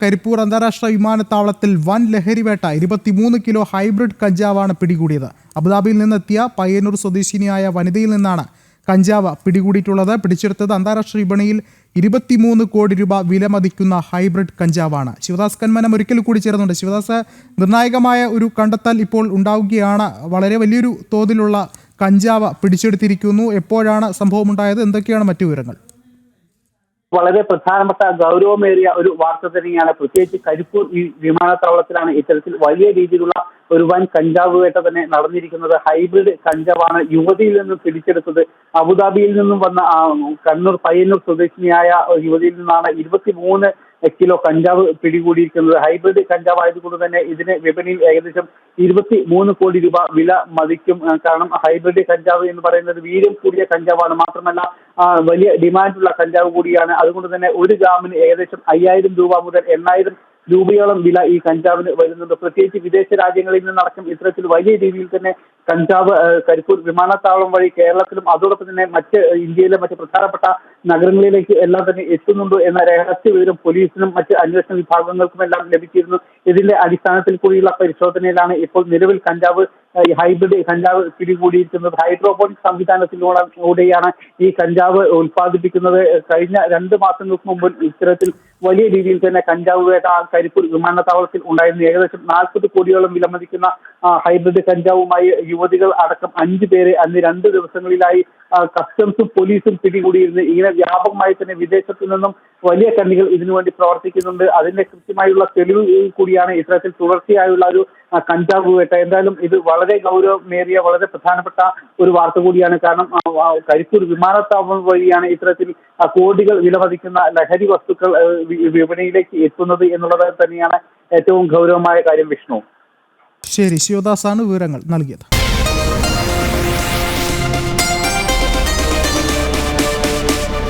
കരിപ്പൂർ അന്താരാഷ്ട്ര വിമാനത്താവളത്തിൽ വൻ ലഹരിവേട്ട 23 കിലോ ഹൈബ്രിഡ് കഞ്ചാവാണ് പിടികൂടിയത്. അബുദാബിയിൽ നിന്നെത്തിയ പയ്യന്നൂർ സ്വദേശിനിയായ വനിതയിൽ നിന്നാണ് കഞ്ചാവ് പിടികൂടിയിട്ടുള്ളത്. പിടിച്ചെടുത്തത് അന്താരാഷ്ട്ര വിപണിയിൽ 23 കോടി രൂപ വിലമതിക്കുന്ന ഹൈബ്രിഡ് കഞ്ചാവാണ്. ശിവദാസ് കന്മനം ഒരിക്കൽ കൂടി ചേർന്നുണ്ട്. ശിവദാസ്, നിർണായകമായ ഒരു കണ്ടെത്തൽ ഇപ്പോൾ ഉണ്ടാവുകയാണ്. വളരെ വലിയൊരു തോതിലുള്ള കഞ്ചാവ് പിടിച്ചെടുത്തിരിക്കുന്നു. എപ്പോഴാണ് സംഭവമുണ്ടായത്? എന്തൊക്കെയാണ് മറ്റു വിവരങ്ങൾ? വളരെ പ്രധാനപ്പെട്ട ഗൗരവമേറിയ ഒരു വാർത്ത തന്നെയാണ്. പ്രത്യേകിച്ച് കരിപ്പൂർ ഈ വിമാനത്താവളത്തിലാണ് ഇത്തരത്തിൽ വലിയ രീതിയിലുള്ള ഒരു വൻ കഞ്ചാവ് വേട്ട തന്നെ നടന്നിരിക്കുന്നത്. ഹൈബ്രിഡ് കഞ്ചാവാണ് യുവതിയിൽ നിന്നും പിടിച്ചെടുത്തത്. അബുദാബിയിൽ നിന്നും വന്ന കണ്ണൂർ പയ്യന്നൂർ സ്വദേശിനിയായ യുവതിയിൽ നിന്നാണ് 23 കിലോ കഞ്ചാവ് പിടികൂടിയിരിക്കുന്നത്. ഹൈബ്രിഡ് കഞ്ചാവ് ആയതുകൊണ്ട് തന്നെ ഇതിന് വിപണിയിൽ ഏകദേശം 23 കോടി രൂപ വില മതിക്കും. കാരണം ഹൈബ്രിഡ് കഞ്ചാവ് എന്ന് പറയുന്നത് വീര്യം കൂടിയ കഞ്ചാവാണ്. മാത്രമല്ല വലിയ ഡിമാൻഡുള്ള കഞ്ചാവ് കൂടിയാണ്. അതുകൊണ്ട് തന്നെ 1 ഗ്രാമിന് ഏകദേശം 5000 രൂപ മുതൽ 8000 രൂപയോളം വില ഈ കഞ്ചാവിന് വരുന്നുണ്ട്. പ്രത്യേകിച്ച് വിദേശ രാജ്യങ്ങളിൽ നിന്നടക്കം ഇത്തരത്തിൽ വലിയ രീതിയിൽ തന്നെ കഞ്ചാവ് കരിപ്പൂർ വിമാനത്താവളം വഴി കേരളത്തിലും അതോടൊപ്പം തന്നെ ഇന്ത്യയിലെ മറ്റ് പ്രധാനപ്പെട്ട നഗരങ്ങളിലേക്ക് എല്ലാം തന്നെ എത്തുന്നുണ്ട് എന്ന രഹസ്യ വിവരം പോലീസിനും മറ്റ് അന്വേഷണ വിഭാഗങ്ങൾക്കും എല്ലാം ലഭിച്ചിരുന്നു. ഇതിന്റെ അടിസ്ഥാനത്തിൽ കൂടിയുള്ള പരിശോധനയിലാണ് ഇപ്പോൾ നിലവിൽ ഹൈബ്രിഡ് കഞ്ചാവ് പിടികൂടിയിരിക്കുന്നത്. ഹൈഡ്രോപോണിക് സംവിധാനത്തിലൂടെയാണ് ഈ കഞ്ചാവ് ഉൽപ്പാദിപ്പിക്കുന്നത്. കഴിഞ്ഞ 2 മാസങ്ങൾക്ക് മുമ്പ് ഇത്തരത്തിൽ വലിയ രീതിയിൽ തന്നെ കഞ്ചാവ് വേട്ട കരിപ്പൂർ വിമാനത്താവളത്തിൽ ഉണ്ടായിരുന്നു. ഏകദേശം 40 കോടിയോളം വിലമതിക്കുന്ന ഹൈബ്രിഡ് കഞ്ചാവുമായി യുവതികൾ അടക്കം 5 പേരെ അന്ന് 2 ദിവസങ്ങളിലായി കസ്റ്റംസും പോലീസും പിടികൂടിയിരുന്നു. ഇങ്ങനെ വ്യാപകമായി തന്നെ വിദേശത്തു നിന്നും വലിയ കണ്ണികൾ ഇതിനുവേണ്ടി പ്രവർത്തിക്കുന്നുണ്ട്. അതിന്റെ കൃത്യമായുള്ള തെളിവ് കൂടിയാണ് ഇത്തരത്തിൽ തുടർച്ചയായുള്ള ഒരു കഞ്ചാവ് വേട്ട. എന്തായാലും ഇത് വളരെ ഗൗരവമേറിയ വളരെ പ്രധാനപ്പെട്ട ഒരു വാർത്ത കൂടിയാണ്. കാരണം കരിപ്പൂർ വിമാനത്താവളം വഴിയാണ് ഇത്തരത്തിൽ കോടികൾ വിലമതിക്കുന്ന ലഹരി വസ്തുക്കൾ വിപണിയിലേക്ക് എത്തുന്നത് എന്നുള്ളത് തന്നെയാണ് ഏറ്റവും ഗൗരവമായ കാര്യം. വിഷ്ണു, ശരി, ശിവദാസാണ് വിവരങ്ങൾ നൽകിയത്.